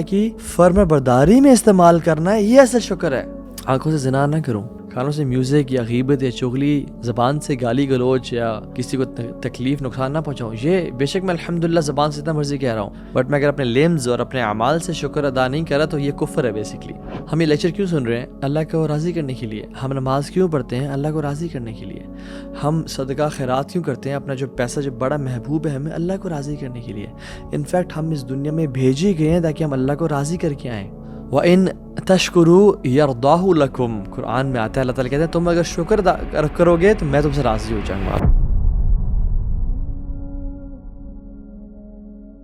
کہ فرما برداری میں استعمال کرنا ہے، یہ اصل شکر ہے۔ آنکھوں سے زنا نہ کروں، کانوں سے میوزک یا غیبت یا چغلی، زبان سے گالی گلوچ یا کسی کو تکلیف نقصان نہ پہنچاؤں۔ یہ بے شک میں الحمدللہ زبان سے اتنا مرضی کہہ رہا ہوں، بٹ میں اگر اپنے لیمز اور اپنے اعمال سے شکر ادا نہیں کرا تو یہ کفر ہے بیسکلی۔ ہم یہ لیکچر کیوں سن رہے ہیں؟ اللہ کو راضی کرنے کے لیے۔ ہم نماز کیوں پڑھتے ہیں؟ اللہ کو راضی کرنے کے لیے۔ ہم صدقہ خیرات کیوں کرتے ہیں؟ اپنا جو پیسہ جو بڑا محبوب ہے ہمیں، اللہ کو راضی کرنے کے لیے۔ انفیکٹ ہم اس دنیا میں بھیجے گئے ہیں تاکہ ہم اللہ کو راضی کر کے آئیں۔ وَإِن تَشْكُرُوا يَرْضَاهُ لَكُمْ، قرآن میں آتا ہے اللہ تعالیٰ کہتے ہیں تم اگر شکر کرو گے تو میں تم سے راضی ہو جاؤں گا۔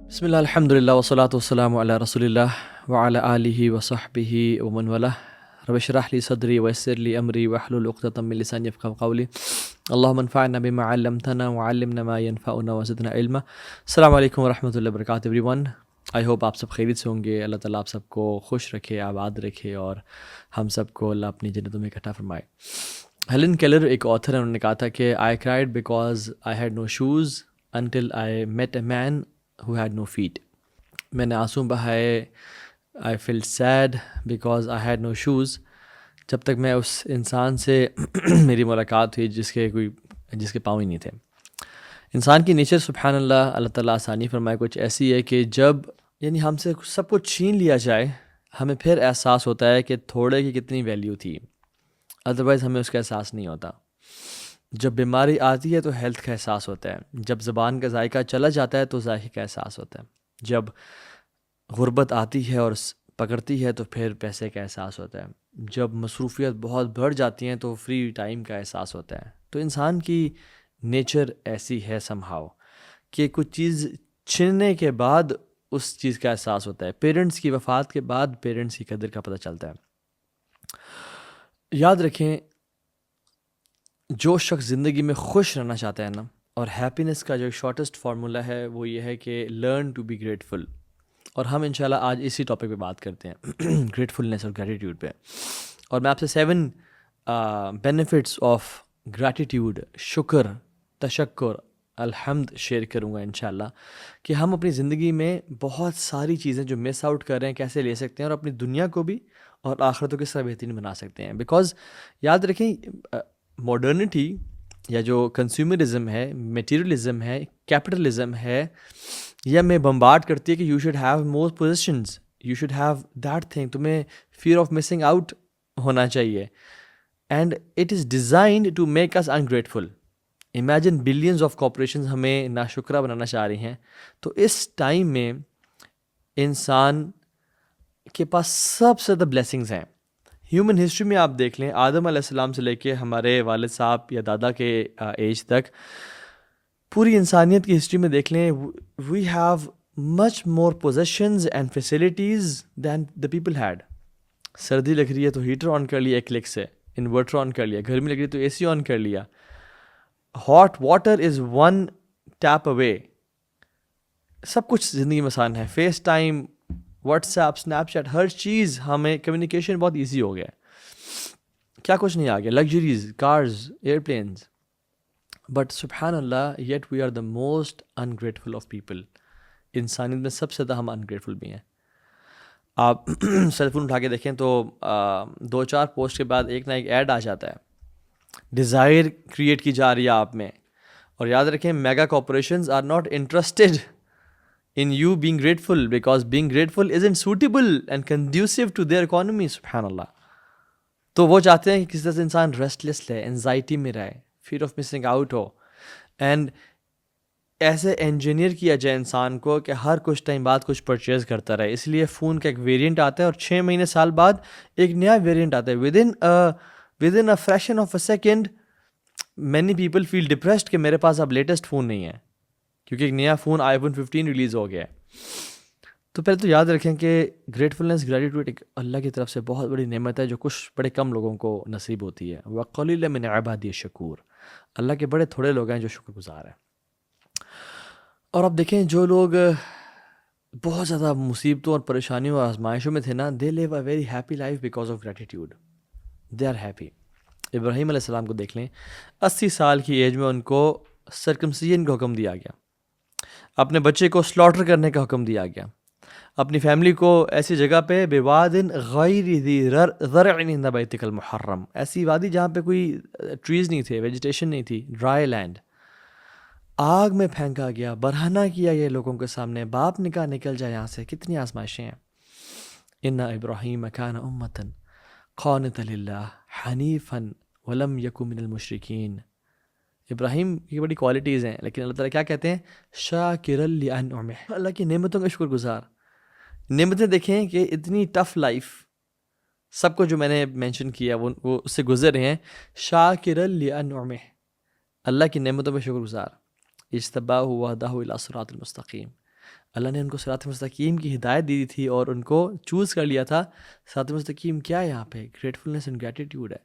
بسم اللہ الحمدللہ والصلاة والسلام علی رسول اللہ وعلی آلہ وصحبہ ومن والاه رب اشرح لی صدری ویسر لی امری واحلل عقدۃ من لسانی یفقهوا قولی اللہم انفعنا بما علمتنا وعلمنا ما ينفعنا وزدنا علما۔ السلام علیکم ورحمۃ اللہ وبرکاتہ ایوری ون۔ آئی ہوپ آپ سب خیریت سے ہوں گے۔ اللہ تعالیٰ آپ سب کو خوش رکھے، آباد رکھے، اور ہم سب کو اللہ اپنی جنتوں میں اکٹھا فرمائے۔ ہیلن کیلر ایک آتھر ہے، انہوں نے کہا تھا کہ I cried because I had no shoes until I met a man who had no feet۔ میں نے آنسو بہائے، I felt sad because I had no shoes، جب تک میں اس انسان سے میری ملاقات ہوئی جس کے پاؤں ہی نہیں تھے۔ انسان کی نیچر سبحان اللہ، اللہ تعالیٰ آسانی فرمائے، کچھ ایسی ہے کہ جب ہم سے سب کچھ چھین لیا جائے ہمیں پھر احساس ہوتا ہے کہ تھوڑے کی کتنی ویلیو تھی، ادروائز ہمیں اس کا احساس نہیں ہوتا۔ جب بیماری آتی ہے تو ہیلتھ کا احساس ہوتا ہے، جب زبان کا ذائقہ چلا جاتا ہے تو ذائقے کا احساس ہوتا ہے، جب غربت آتی ہے اور پکڑتی ہے تو پھر پیسے کا احساس ہوتا ہے، جب مصروفیت بہت بڑھ جاتی ہیں تو فری ٹائم کا احساس ہوتا ہے۔ تو انسان کی نیچر ایسی ہے somehow کہ کچھ چیز چھننے کے بعد اس چیز کا احساس ہوتا ہے۔ پیرنٹس کی وفات کے بعد پیرنٹس کی قدر کا پتہ چلتا ہے۔ یاد رکھیں، جو شخص زندگی میں خوش رہنا چاہتا ہے نا، اور ہیپینس کا جو شارٹیسٹ فارمولہ ہے وہ یہ ہے کہ لرن ٹو بی گریٹفل، اور ہم انشاءاللہ آج اسی ٹاپک پہ بات کرتے ہیں گریٹفلنس اور گریٹیٹیوڈ پہ۔ اور میں آپ سے 7 بینیفٹس آف گریٹیٹیوڈ، شکر، تشکر، الحمد شیئر کروں گا انشاءاللہ، کہ ہم اپنی زندگی میں بہت ساری چیزیں جو مس آؤٹ کر رہے ہیں کیسے لے سکتے ہیں، اور اپنی دنیا کو بھی اور آخرت کو کس طرح بہترین بنا سکتے ہیں۔ بیکاز یاد رکھیں، ماڈرنٹی یا جو کنزیومرزم ہے، میٹیریلزم ہے، کیپٹلزم ہے، یہ ہمیں بمبارڈ کرتی ہے کہ you should have more possessions, you should have that thing, تمہیں فیئر آف مسنگ آؤٹ ہونا چاہیے، and it is designed to make us ungrateful. Imagine billions of corporations ہمیں ناشکرہ بنانا چاہ رہی ہیں۔ تو اس ٹائم میں انسان کے پاس سب سے زیادہ بلیسنگز ہیں۔ ہیومن ہسٹری میں آپ دیکھ لیں، آدم علیہ السلام سے لے کے ہمارے والد صاحب یا دادا کے ایج تک، پوری انسانیت کی ہسٹری میں دیکھ لیں، we have much more possessions and facilities than the people had. سردی لگ رہی ہے تو ہیٹر آن کر لیا ایک کلک سے، انورٹر آن کر لیا، گرمی لگ رہی ہے تو اے سی آن کر لیا، hot water is 1 tap away. سب کچھ زندگی میں آسان ہے، FaceTime, WhatsApp, Snapchat, ہر چیز، ہمیں کمیونیکیشن بہت ایزی ہو گیا ہے، کیا کچھ نہیں آ گیا، لگژریز، کارز، ایئرپلینز، بٹ سبحان اللہ yet we are the most ungrateful of people. انسانیت میں سب سے زیادہ ہم انگریٹفل بھی ہیں۔ آپ سیل فون اٹھا کے دیکھیں تو 2-4 پوسٹ کے بعد ایک نہ ایک ایڈ آ جاتا ہے، ڈیزائر کریٹ کی جا رہی ہے آپ میں۔ اور یاد رکھیں، mega corporations are not interested in you being grateful, because being grateful isn't suitable and conducive to their economy، سبحان اللہ۔ تو وہ چاہتے ہیں کہ کسی طرح سے انسان ریسٹلیس رہے، انزائٹی میں رہے، fair of missing out who, and ایسے انجینئر کیا جائے انسان کو کہ ہر کچھ ٹائم بعد کچھ پرچیز کرتا رہے۔ اس لیے فون کا ایک ویریئنٹ آتا ہے اور 6 مہینے سال بعد ایک نیا ویریئنٹ آتا ہے۔ Within a fraction of a second many people feel depressed کہ میرے پاس اب لیٹسٹ فون نہیں ہے، کیونکہ ایک نیا فون iPhone 15 ریلیز ہو گیا ہے۔ تو پہلے تو یاد رکھیں کہ گریٹفلنس، گریٹیٹیوڈ ایک اللہ کی طرف سے بہت بڑی نعمت ہے جو کچھ بڑے کم لوگوں کو نصیب ہوتی ہے۔ وَقَلِيلٌ مِّنْ عِبَادِيَ الشَّكُورُ، اللہ کے بڑے تھوڑے لوگ ہیں جو شکر گزار ہیں۔ اور اب دیکھیں، جو لوگ بہت زیادہ مصیبتوں اور پریشانیوں اور آزمائشوں میں تھے نا، they live a very happy life because of gratitude, they are happy. Ibrahim علیہ السلام کو دیکھ لیں، 80 سال کی ایج میں ان کو سرکمسیجن کا حکم دیا گیا، اپنے بچے کو سلاٹر کرنے کا حکم دیا گیا۔ اپنی فیملی کو ایسی جگہ پہ بواد غیر ذی زرع عند بیتک المحرم، ایسی وادی جہاں پہ کوئی ٹریز نہیں تھے، ویجیٹیشن نہیں تھی، ڈرائی لینڈ، آگ میں پھینکا گیا، برہنہ کیا یہ لوگوں کے سامنے، باپ نے کہا نکل جائے یہاں سے. کتنی آزمائشیں ہیں. ان ابراہیم کان امۃ قانتا للہ حنیفا ولم یک من المشرکین. ابراہیم کی بڑی کوالٹیز ہیں، لیکن اللہ تعالیٰ کیا کہتے ہیں؟ شاکرا لانعمہ، اللہ کی نعمتوں کا شکر گزار. نعمتیں دیکھیں کہ اتنی ٹف لائف سب کو جو میں نے مینشن کیا وہ اس سے گزر رہے ہیں. شاکرا لانعمہ، اللہ کی نعمتوں پہ شکر گزار. اجتباہ وہدہ الی صراط المستقیم، اللہ نے ان کو صراط مستقیم کی ہدایت دی تھی اور ان کو چوز کر لیا تھا. صراط مستقیم کیا ہے یہاں پہ؟ گریٹفلنس اینڈ گریٹیٹیوڈ ہے.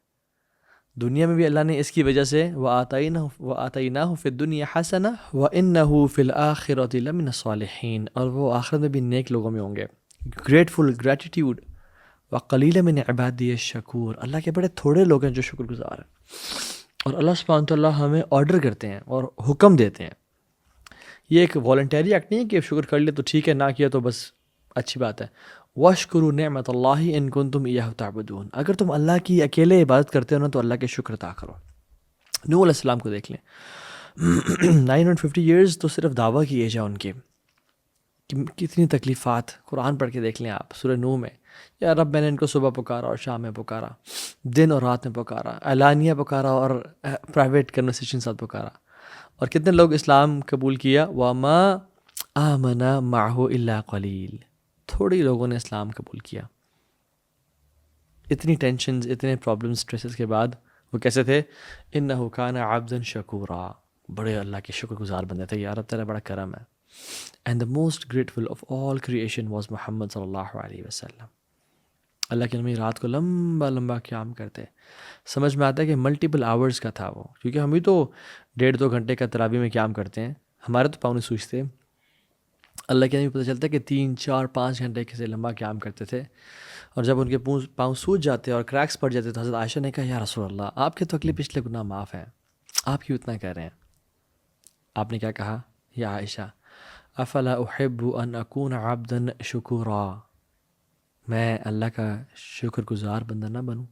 دنیا میں بھی اللہ نے اس کی وجہ سے وَآتَيْنَاهُ فِي الدُّنْيَا حَسَنَةً وَإِنَّهُ فِي الْآخِرَةِ لَمِنَ الصَّالِحِينَ، اور وہ آخرت میں بھی نیک لوگوں میں ہوں گے. Grateful, gratitude. وَقَلِيلًا مِنْ عِبَادِيَ الشَّكُورُ، اللہ کے بڑے تھوڑے لوگ ہیں جو شکر گزار ہیں. اور اللہ سبحانہ وتعالیٰ ہمیں آرڈر کرتے ہیں اور حکم دیتے ہیں. یہ ایک والنٹری ایکٹ نہیں ہے کہ شکر کر لیا تو ٹھیک ہے، نہ کیا تو بس اچھی بات ہے. وَاشْكُرُوا نِعْمَةَ اللَّهِ إِن كُنتُمْ إِيَّاهُ تَعْبُدُونَ، اگر تم اللہ کی اکیلے عبادت کرتے ہو نا تو اللہ کے شکر ادا کرو. نوح علیہ السلام کو دیکھ لیں، 950 ایئرز تو صرف دعویٰ کی ایج ہے ان کی. کتنی تکلیفات، قرآن پڑھ کے دیکھ لیں آپ. سورہ نوح میں، یا رب میں نے ان کو صبح پکارا اور شام میں پکارا، دن اور رات میں پکارا، اعلانیہ پکارا اور پرائیویٹ کنورسیشن ساتھ پکارا. اور کتنے لوگ اسلام قبول کیا؟ وَمَا آمَنَ مَعَهُ إِلَّا قَلِيلٌ، تھوڑی لوگوں نے اسلام قبول کیا. اتنی ٹینشنز، اتنے پرابلمز، اسٹریسز کے بعد وہ کیسے تھے؟ إِنَّهُ كَانَ عَبْدًا شَكُورًا، بڑے اللہ کے شکر گزار بندے تھے. یا رب تیرا بڑا کرم ہے. And the most grateful of all creation was Muhammad صلی اللہ علیہ وسلم. اللہ کے نبی رات کو لمبا لمبا قیام کرتے. سمجھ میں آتا ہے کہ ملٹیپل آورز کا تھا وہ، کیونکہ ہم بھی تو 1.5-2 گھنٹے کا تراویح میں قیام کرتے ہیں، ہمارے تو پاؤں نہیں سوچتے. اللہ کے نبی پتہ چلتا ہے کہ 3-4-5 گھنٹے سے لمبا قیام کرتے تھے. اور جب ان کے پاؤں سوج جاتے اور کریکس پڑ جاتے تو حضرت عائشہ نے کہا یا رسول اللہ، آپ کے تو اگلے پچھلے گناہ معاف ہیں، آپ کیوں اتنا کہہ رہے ہیں؟ آپ نے کیا کہا؟ یا عائشہ افلا احب ان اکون عبدا شکورا، میں اللہ کا شکر گزار بندہ نہ بنوں؟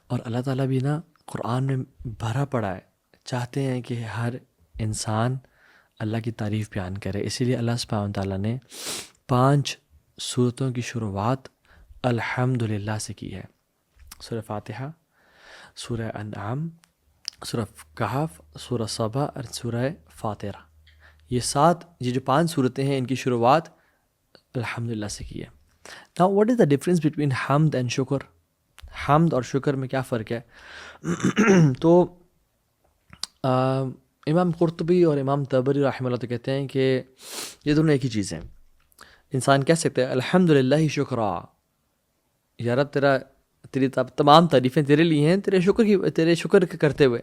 اور اللہ تعالیٰ بھی نا قرآن میں بھرا پڑا ہے، چاہتے ہیں کہ ہر انسان اللہ کی تعریف بیان کرے. اسی لیے اللہ سبحانہ تعالیٰ نے 5 سورتوں کی شروعات الحمدللہ سے کی ہے. سورہ فاتحہ، سورہ انعام، سورہ کہف، سورہ صبا اور سورہ فاطر. یہ 5 صورتیں ہیں، ان کی شروعات الحمدللہ سے کی ہے. Now what is the difference between حمد and شکر؟ حمد اور شکر میں کیا فرق ہے؟ تو امام قرطبی اور امام طبری رحمہ اللہ تو کہتے ہیں کہ یہ دونوں ایک ہی چیز ہیں. انسان کہہ سکتے ہیں الحمدللہ شکرا، یا رب تیری تمام تعریفیں تیرے لیے ہیں، تیرے شکر کرتے ہوئے.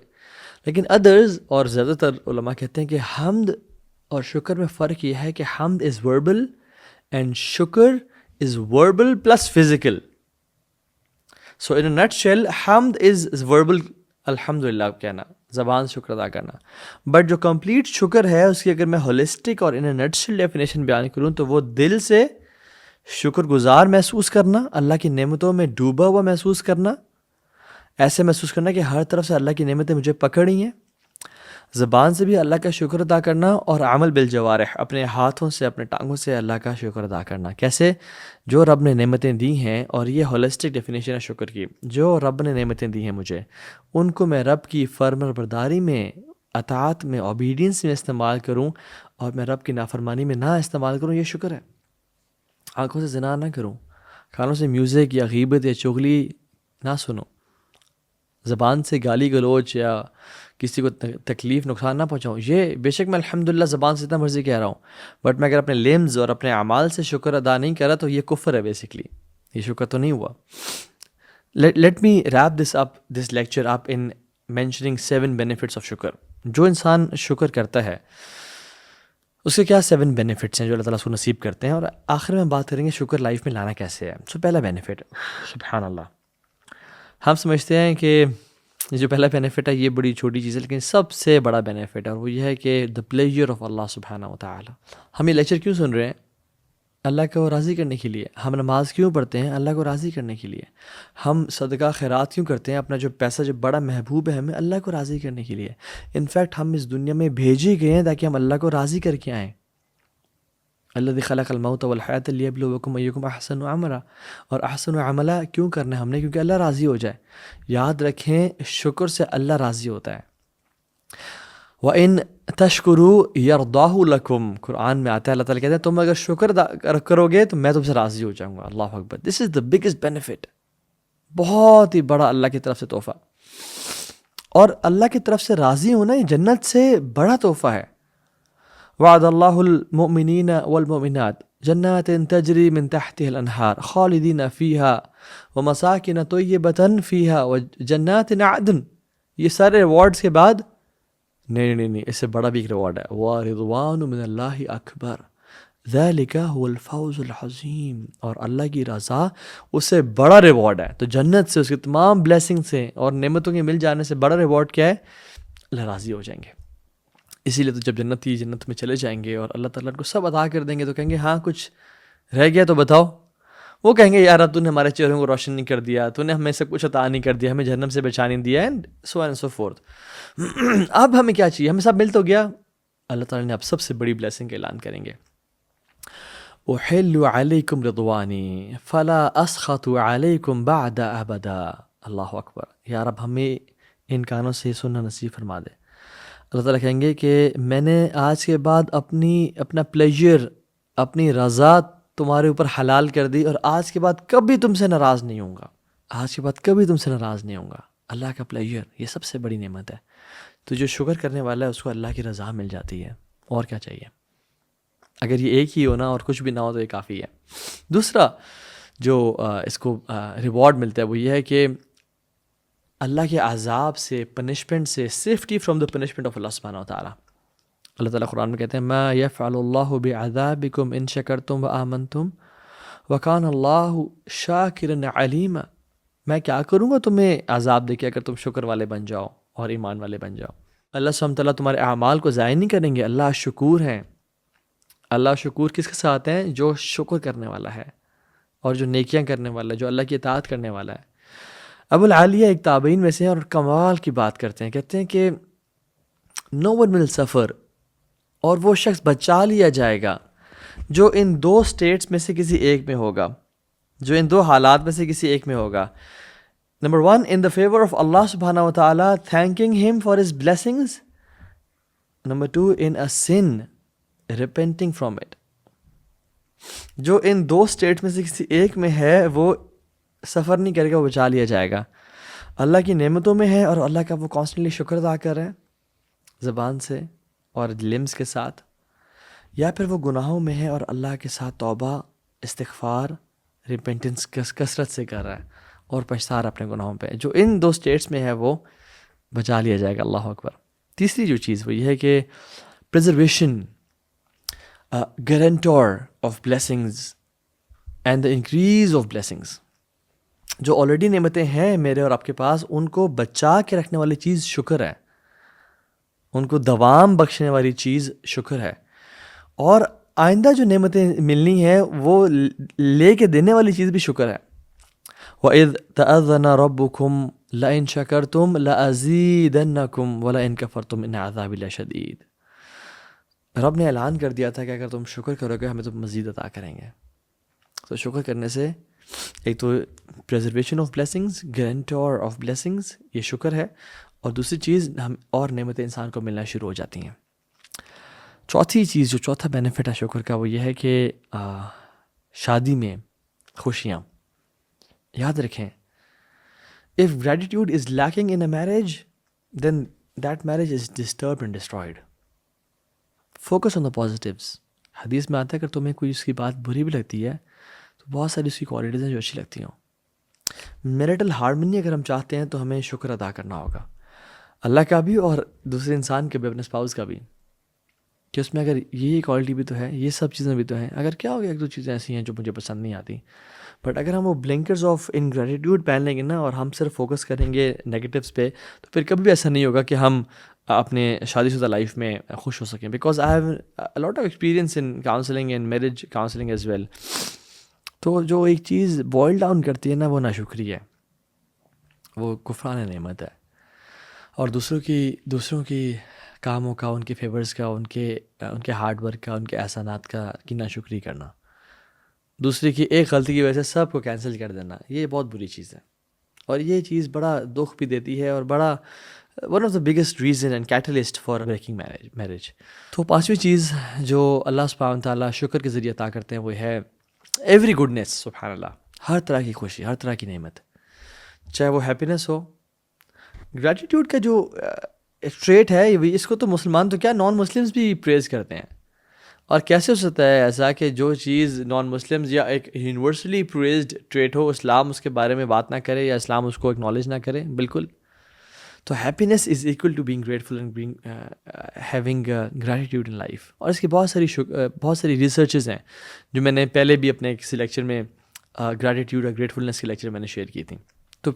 لیکن ادرز اور زیادہ تر علماء کہتے ہیں کہ حمد اور شکر میں فرق یہ ہے کہ حمد از وربل اینڈ شکر is verbal plus physical. So in a nut shell حمد از وربل، الحمدللہ کہنا، زبان سے شکر ادا کرنا. بٹ جو کمپلیٹ شکر ہے اس کی اگر میں ہولسٹک اور ان اے نٹ شیل ڈیفینیشن بیان کروں تو وہ دل سے شکر گزار محسوس کرنا، اللہ کی نعمتوں میں ڈوبا ہوا محسوس کرنا، ایسے محسوس کرنا کہ ہر طرف سے اللہ کی نعمتیں مجھے پکڑی ہیں. زبان سے بھی اللہ کا شکر ادا کرنا، اور عمل بالجوارح، اپنے ہاتھوں سے اپنے ٹانگوں سے اللہ کا شکر ادا کرنا. کیسے؟ جو رب نے نعمتیں دی ہیں، اور یہ ہولسٹک ڈیفینیشن ہے شکر کی، جو رب نے نعمتیں دی ہیں مجھے، ان کو میں رب کی فرمانبرداری میں، اطاعت میں، اوبیڈینس میں استعمال کروں، اور میں رب کی نافرمانی میں نہ استعمال کروں. یہ شکر ہے. آنکھوں سے زنا نہ کروں، کانوں سے میوزک یا غیبت یا چغلی نہ سنو، زبان سے گالی گلوچ یا کسی کو تکلیف نقصان نہ پہنچاؤں. یہ بے شک میں الحمدللہ زبان سے اتنا مرضی کہہ رہا ہوں، بٹ میں اگر اپنے لیمز اور اپنے اعمال سے شکر ادا نہیں کرا تو یہ کفر ہے. بیسکلی یہ شکر تو نہیں ہوا. Let me rape this lecture up in mentioning 7 benefits of شکر. جو انسان شکر کرتا ہے اس کے کیا 7 بینیفٹس ہیں جو اللہ تعالیٰ اس کو نصیب کرتے ہیں، اور آخر میں بات کریں گے شکر لائف میں لانا کیسے ہے. سو پہلا بینیفٹ، سبحان اللہ، ہم سمجھتے ہیں کہ یہ جو پہلا بینیفٹ ہے یہ بڑی چھوٹی چیز ہے، لیکن سب سے بڑا بینیفٹ ہے، اور وہ یہ ہے کہ دا پلیجر آف اللہ سبحانہ و تعالیٰ. ہم یہ لیکچر کیوں سن رہے ہیں؟ اللہ کو راضی کرنے کے لیے. ہم نماز کیوں پڑھتے ہیں؟ اللہ کو راضی کرنے کے لیے. ہم صدقہ خیرات کیوں کرتے ہیں؟ اپنا جو پیسہ جو بڑا محبوب ہے ہمیں، اللہ کو راضی کرنے کے لیے. انفیکٹ ہم اس دنیا میں بھیجے گئے ہیں تاکہ ہم اللہ کو راضی کر کے آئیں. الذی خلق الموت والحیاۃ لیبلوکم ایکم احسن عملا. اور احسن عملا کیوں کرنا ہے ہم نے؟ کیونکہ اللہ راضی ہو جائے. یاد رکھیں شکر سے اللہ راضی ہوتا ہے. وَإِن تَشْكُرُوا يَرْضَاهُ لَكُمْ. قرآن میں آتا ہے اللہ تعالیٰ کہتے ہیں تم اگر شکر کرو گے تو میں تم سے راضی ہو جاؤں گا. اللہ اکبر. دس از دا بگیسٹ بینیفٹ. بہت ہی بڑا اللہ کی طرف سے تحفہ. اور اللہ کی طرف سے راضی ہونا یہ جنت سے بڑا تحفہ ہے. وعد اللہ المؤمنین والمؤمنات جنات تجری من تحتها الانہار خالدین فیہا ومساکن طیبۃ فیہا وجنات عدن. یہ سارے ریوارڈز کے بعد نہیں اس سے بڑا بھی ایک ریوارڈ ہے. وَرِضْوَانُ مِنَ اللَّهِ أَكْبَرُ ذَلِكَ هُوَ الْفَوْزُ الْعَظِيمُ. اور اللہ کی رضا اس سے بڑا ریوارڈ ہے. تو جنت سے، اس کے تمام بلیسنگ سے اور نعمتوں کے مل جانے سے بڑا ریوارڈ کیا ہے؟ اللہ راضی ہو جائیں گے. اسی لیے تو جب جنت میں چلے جائیں گے اور اللہ تعالیٰ کو سب عطا کر دیں گے تو کہیں گے ہاں کچھ رہ گیا تو بتاؤ. وہ کہیں گے یار اب تو نے ہمارے چہروں کو روشن نہیں کر دیا، تو نے ہمیں سب کچھ عطا نہیں کر دیا، ہمیں جہنم سے بچا نہیں دیا، and so and so forth. اب ہمیں کیا چاہیے؟ ہمیں سب مل تو گیا. اللہ تعالیٰ نے اب سب سے بڑی بلیسنگ کا اعلان کریں گے. احل علیکم رضوانی فلا اسخط علیکم بعد ابدا. اللہ اکبر. یا رب ہمیں ان کانوں سے سننا نصیب فرما دے. اللہ تعالیٰ کہیں گے کہ میں نے آج کے بعد اپنا پلیجر، اپنی رضا تمہارے اوپر حلال کر دی، اور آج کے بعد کبھی تم سے ناراض نہیں ہوں گا. آج کے بعد کبھی تم سے ناراض نہیں ہوں گا. اللہ کا پلیجر یہ سب سے بڑی نعمت ہے. تو جو شکر کرنے والا ہے اس کو اللہ کی رضا مل جاتی ہے. اور کیا چاہیے؟ اگر یہ ایک ہی ہو نا اور کچھ بھی نہ ہو تو یہ کافی ہے. دوسرا جو اس کو ریوارڈ ملتا ہے وہ یہ ہے کہ اللہ کے عذاب سے، پنشمنٹ سے، safety from the punishment of Allah سبحانہ و تعالیٰ. اللہ تعالیٰ قرآن میں کہتے ہیں ما یفعل اللہ بعذابکم ان شکرتم وآمنتم وکان اللہ شاکرا علیما. میں کیا کروں گا تمہیں عذاب دے کے اگر تم شکر والے بن جاؤ اور ایمان والے بن جاؤ. اللہ سبحانہ تعالیٰ تمہارے اعمال کو ضائع نہیں کریں گے. اللہ شکور ہیں. اللہ شکور کس کے ساتھ ہیں؟ جو شکر کرنے والا ہے اور جو نیکیاں کرنے والا ہے، جو اللہ کی اطاعت کرنے والا ہے. ابو العالیہ ایک تابعین میں سے ہیں اور کمال کی بات کرتے ہیں. کہتے ہیں کہ نو ون ول سفر، اور وہ شخص بچا لیا جائے گا جو ان دو سٹیٹس میں سے کسی ایک میں ہوگا، جو ان دو حالات میں سے کسی ایک میں ہوگا. Number 1 in the favour of Allah سبحانہ و تعالیٰ تھینکنگ ہم for his blessings. Number 2 in a sin repenting from it. جو ان دو سٹیٹ میں سے کسی ایک میں ہے وہ سفر نہیں کرے گا، وہ بچا لیا جائے گا. اللہ کی نعمتوں میں ہے اور اللہ کا وہ کانسٹنٹلی شکر ادا کر رہا ہے زبان سے اور لمز کے ساتھ، یا پھر وہ گناہوں میں ہے اور اللہ کے ساتھ توبہ، استغفار، ریپینٹنس کثرت سے کر رہا ہے اور پچھتا رہا اپنے گناہوں پہ. جو ان دو سٹیٹس میں ہے وہ بچا لیا جائے گا. اللہ اکبر. تیسری جو چیز وہ یہ ہے کہ preservation, guarantor of blessings and the increase of blessings. جو آلریڈی نعمتیں ہیں میرے اور آپ کے پاس، ان کو بچا کے رکھنے والی چیز شکر ہے، ان کو دوام بخشنے والی چیز شکر ہے، اور آئندہ جو نعمتیں ملنی ہیں وہ لے کے دینے والی چیز بھی شکر ہے. وَإِذْ تَأَذَّنَ رَبُّكُمْ لَإِن شَكَرْتُمْ لَأَزِيدَنَّكُمْ وَلَئِن كَفَرْتُمْ إِنَّ عَذَابِي لَشَدِيدٌ. رب نے اعلان کر دیا تھا کہ اگر تم شکر کرو گے ہمیں تم مزید عطا کریں گے. تو شکر کرنے سے ایک تو preservation of blessings, guarantor of blessings, یہ شکر ہے، اور دوسری چیز ہم اور نعمتیں انسان کو ملنا شروع ہو جاتی ہیں. چوتھی چیز، جو چوتھا بینیفٹ ہے شکر کا، وہ یہ ہے کہ شادی میں خوشیاں. یاد رکھیں if gratitude is lacking in a marriage then that marriage is disturbed and destroyed. Focus on the positives. حدیث میں آتا ہے کہ تمہیں کوئی اس کی بات بری بھی لگتی ہے تو بہت ساری اس کی کوالٹیز ہیں جو اچھی لگتی ہوں. میرٹل ہارمنی اگر ہم چاہتے ہیں تو ہمیں شکر ادا کرنا ہوگا، اللہ کا بھی اور دوسرے انسان کے بھی، اپنے اسپاؤس کا بھی. کہ اس میں اگر یہ کوالٹی بھی تو ہے، یہ سب چیزیں بھی تو ہیں، اگر کیا ہو گیا ایک دو چیزیں ایسی ہیں جو مجھے پسند نہیں آتی، بٹ اگر ہم وہ بلنکرز آف انگریٹیوڈ پہن لیں گے نا اور ہم صرف فوکس کریں گے نیگیٹیوز پہ، تو پھر کبھی بھی ایسا نہیں ہوگا کہ ہم اپنے شادی شدہ لائف میں خوش ہو سکیں. Because I have lot of experience in counselling and marriage counselling as well. تو جو ایک چیز بوائل ڈاؤن کرتی ہے نا وہ ناشکری ہے، وہ کفران نعمت ہے، اور دوسروں کی کاموں کا، ان کے فیورز کا، ان کے ہارڈ ورک کا، ان کے احسانات کا کی ناشکری کرنا، دوسرے کی ایک غلطی کی وجہ سے سب کو کینسل کر دینا، یہ بہت بری چیز ہے. اور یہ چیز بڑا دکھ بھی دیتی ہے، اور بڑا one of the biggest reason and catalyst for breaking marriage. تو پانچویں چیز جو اللہ سبحانہ تعالیٰ شکر کے ذریعے عطا کرتے ہیں وہ ہے ایوری گڈنس. سبحان اللہ، ہر طرح کی خوشی، ہر طرح کی نعمت، چاہے وہ ہیپینس ہو. گریٹیٹیوڈ کا جو ایک ٹریٹ ہے، اس کو تو مسلمان تو کیا نان مسلمز بھی پریز کرتے ہیں. اور کیسے ہو سکتا ہے ایسا کہ جو چیز نان مسلمز یا ایک یونیورسلی پریزڈ ٹریٹ ہو، اسلام اس کے بارے میں بات نہ کرے یا اسلام اس کو اکنالج نہ کرے؟ بالکل. تو happiness is equal to being grateful and being having gratitude in life. اور اس کی بہت ساری ریسرچز ہیں جو میں نے پہلے بھی اپنے کسی لیکچر میں گریٹیٹیوڈ اور گریٹفلنس کے لیکچر میں نے شیئر کی تھیں.